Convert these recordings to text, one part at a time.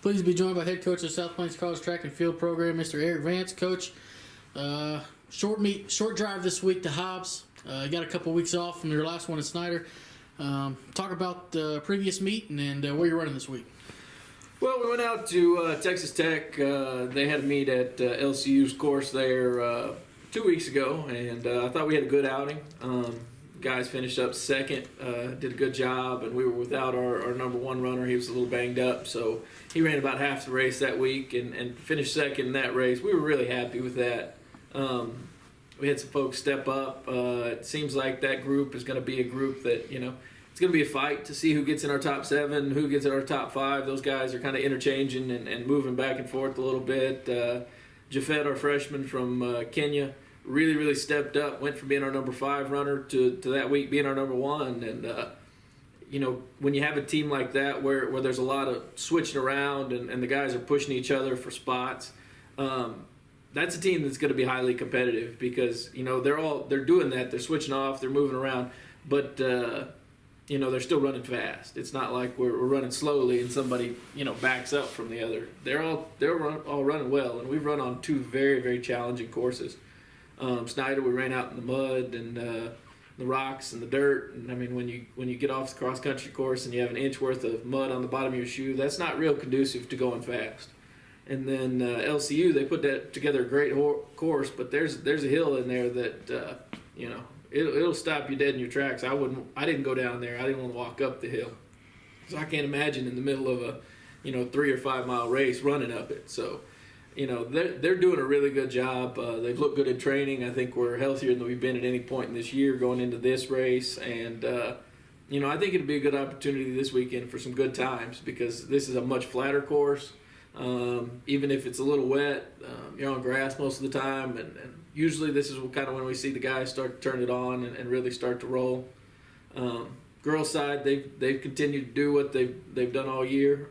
Pleased to be joined by head coach of the South Plains College Track and Field Program, Mr. Erik Vance. Coach, short drive this week to Hobbs. You got a couple weeks off from your last one at Snyder. Talk about the previous meet and where you're running this week. Well, we went out to Texas Tech. They had a meet at LCU's course there 2 weeks ago, and I thought we had a good outing. Guys finished up second, did a good job, and we were without our number one runner. He was a little banged up, so he ran about half the race that week and finished second in that race. We were really happy with that. We had some folks step up. It seems like that group is going to be a group that, it's going to be a fight to see who gets in our top 7, who gets in our top 5. Those guys are kind of interchanging and moving back and forth a little bit. Jafet, our freshman from Kenya, really stepped up, went from being our number 5 runner to that week being our number 1. And, when you have a team like that where there's a lot of switching around and the guys are pushing each other for spots, that's a team that's going to be highly competitive because, they're doing that. They're switching off, they're moving around, but, they're still running fast. It's not like we're running slowly and somebody, backs up from the other. They're all running well, and we've run on 2 very, very challenging courses. Snyder, we ran out in the mud and the rocks and the dirt. And I mean, when you get off the cross country course and you have an inch worth of mud on the bottom of your shoe, that's not real conducive to going fast. And then LCU, they put that together a great course, but there's a hill in there that it'll stop you dead in your tracks. I didn't go down there. I didn't want to walk up the hill, so I can't imagine in the middle of a 3 or 5 mile race running up it. So. They're doing a really good job. They've looked good in training. I think we're healthier than we've been at any point in this year going into this race. And, I think it'll be a good opportunity this weekend for some good times because this is a much flatter course. Even if it's a little wet, you're on grass most of the time. And usually this is kind of when we see the guys start to turn it on and really start to roll. Girls' side, they've continued to do what they've done all year.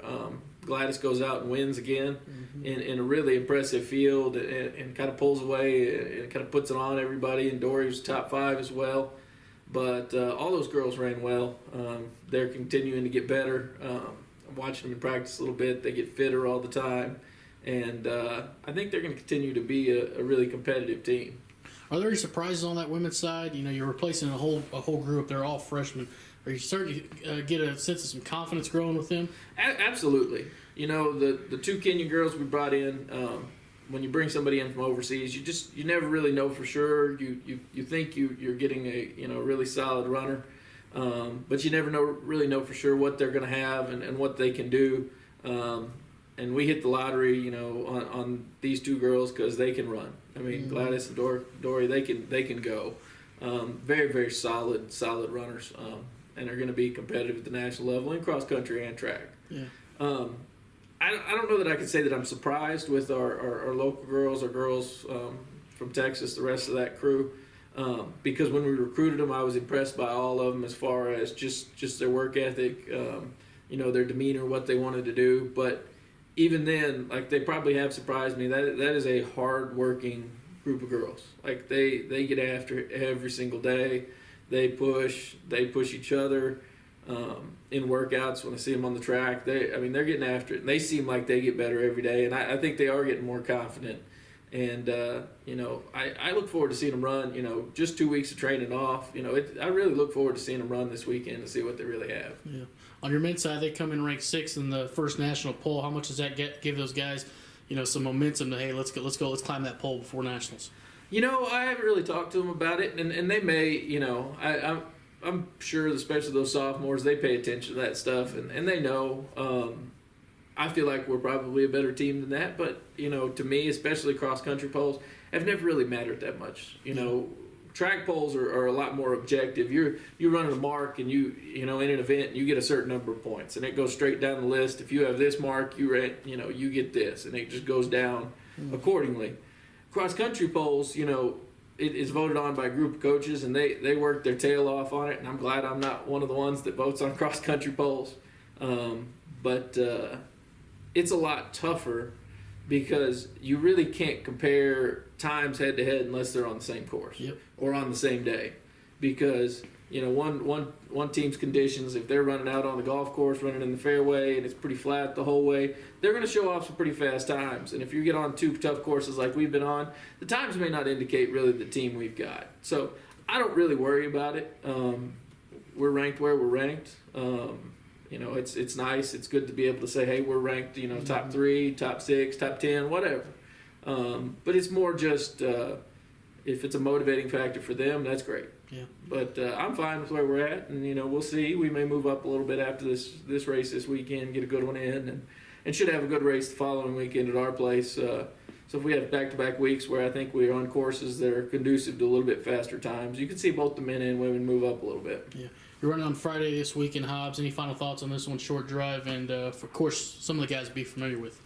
Gladys goes out and wins again in a really impressive field and kind of pulls away and kind of puts it on everybody. And Dory was top 5 as well. But all those girls ran well. They're continuing to get better. I'm watching them in practice a little bit. They get fitter all the time. And I think they're going to continue to be a really competitive team. Are there any surprises on that women's side? You're replacing a whole group. They're all freshmen. Are you starting to get a sense of some confidence growing with them? Absolutely. The 2 Kenyan girls we brought in, when you bring somebody in from overseas, you never really know for sure. You think you're getting a really solid runner, but you never really know for sure what they're going to have and what they can do. And we hit the lottery, on these 2 girls because they can run. I mean, Gladys and Dory, they can go. Very, very solid runners. And are going to be competitive at the national level in cross country and track. Yeah. I don't know that I can say that I'm surprised with our local girls or girls from Texas, the rest of that crew, because when we recruited them, I was impressed by all of them as far as just their work ethic, their demeanor, what they wanted to do. But even then, like they probably have surprised me. That is a hard-working group of girls. Like they get after it every single day. They push each other in workouts. When I see them on the track, they're getting after it. And they seem like they get better every day, and I think they are getting more confident. And I look forward to seeing them run. Just 2 weeks of training off. I really look forward to seeing them run this weekend to see what they really have. Yeah. On your men's side, they come in ranked 6th in the first national poll. How much does that give those guys, some momentum to let's climb that pole before nationals? I haven't really talked to them about it, and they may, I'm sure, especially those sophomores, they pay attention to that stuff, and they know. I feel like we're probably a better team than that, but, to me, especially cross-country polls, have never really mattered that much. Track polls are a lot more objective. You're running a mark, and in an event, you get a certain number of points, and it goes straight down the list. If you have this mark, you get this, and it just goes down accordingly. Cross-country polls, it is voted on by a group of coaches, and they work their tail off on it, and I'm glad I'm not one of the ones that votes on cross-country polls. But it's a lot tougher because you really can't compare times head-to-head unless they're on the same course or on the same day because one team's conditions, if they're running out on the golf course, running in the fairway, and it's pretty flat the whole way, they're going to show off some pretty fast times. And if you get on 2 tough courses like we've been on, the times may not indicate really the team we've got. So I don't really worry about it. We're ranked where we're ranked. It's nice. It's good to be able to say, hey, we're ranked, top 3, top 6, top 10, whatever. But it's more just if it's a motivating factor for them, that's great. Yeah. But I'm fine with where we're at, and we'll see. We may move up a little bit after this race this weekend, get a good one in, and should have a good race the following weekend at our place. So if we have back-to-back weeks where I think we're on courses that are conducive to a little bit faster times, you can see both the men and women move up a little bit. Yeah. You're running on Friday this week in Hobbs. Any final thoughts on this one, short drive, and of course, some of the guys to be familiar with?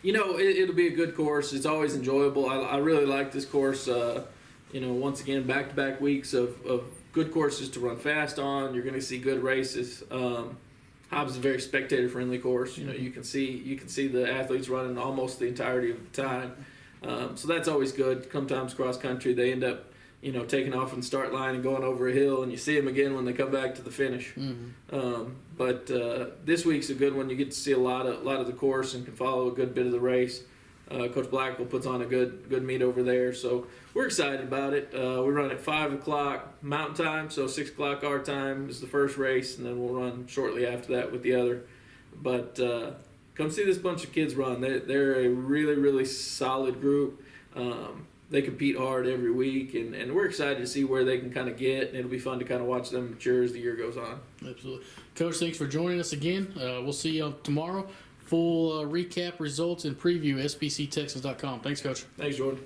It'll be a good course. It's always enjoyable. I really like this course. Once again, back-to-back weeks of good courses to run fast on. You're going to see good races. Hobbs is a very spectator-friendly course. You can see the athletes running almost the entirety of the time. So that's always good. Sometimes cross country, they end up taking off from the start line and going over a hill, and you see them again when they come back to the finish. Mm-hmm. But this week's a good one. You get to see a lot of the course and can follow a good bit of the race. Coach Blackwell puts on a good meet over there, so we're excited about it. We run at 5 o'clock Mountain Time, so 6 o'clock our time is the first race, and then we'll run shortly after that with the other. But come see this bunch of kids run. They're a really, really solid group. They compete hard every week, and we're excited to see where they can kind of get, and it'll be fun to kind of watch them mature as the year goes on. Absolutely. Coach, thanks for joining us again. We'll see you tomorrow. Full recap, results, and preview, SBCTexans.com. Thanks, Coach. Thanks, Jordan.